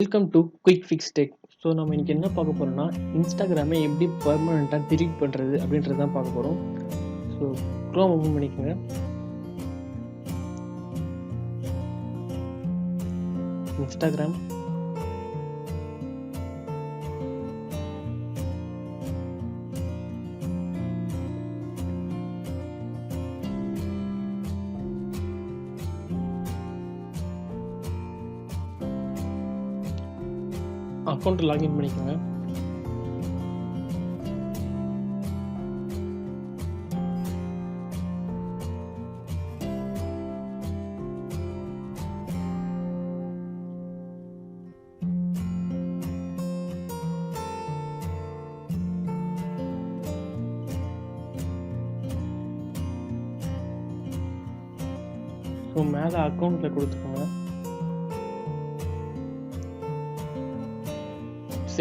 Welcome to QuickFix tech. So நம்ம இன்னைக்கு என்ன பார்க்க போகிறோம்னா இன்ஸ்டாகிராமை எப்படி பர்மனெண்ட்டாக delete பண்ணுறது அப்படின்றது தான் பார்க்க போகிறோம். ஸோ க்ரோம் ஓப்பன் பண்ணிக்கோங்க. இன்ஸ்டாகிராம், அக்கௌண்ட் லாகின் பண்ணிக்கோங்க. ஸோ மேலே அக்கௌண்ட்டில் கொடுத்துக்கோங்க.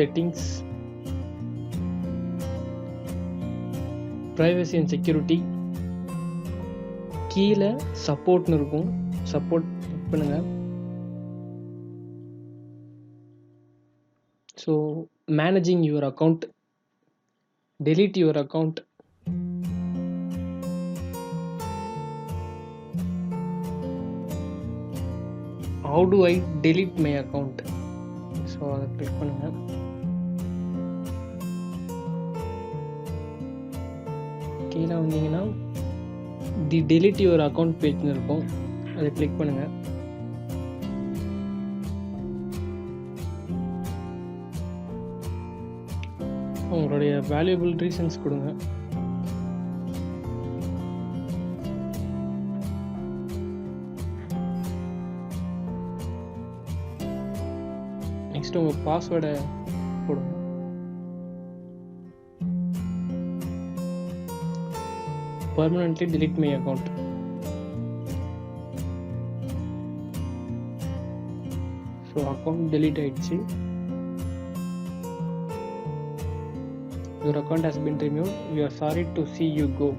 செட்டிங்ஸ், ப்ரைவசி அண்ட் செக்யூரிட்டி, கீழே சப்போர்ட்னு இருக்கும். சப்போர்ட் கிளிக் பண்ணுங்க. So managing your account, delete your account, how do I delete my account? So அதை கிளிக் பண்ணுங்கள். கீழே வந்தீங்கன்னா தி delete யுவர் அக்கௌண்ட் பேஜ்னு இருக்கும். அதை கிளிக் பண்ணுங்கள். உங்களுடைய வேல்யூபிள் ரீசன்ஸ் கொடுங்க. நெக்ஸ்ட் உங்கள் பாஸ்வேர்டை போடுங்க. permanently delete my account. So account delete ஆயிடுச்சு. Your account has been removed. We are sorry to see you go.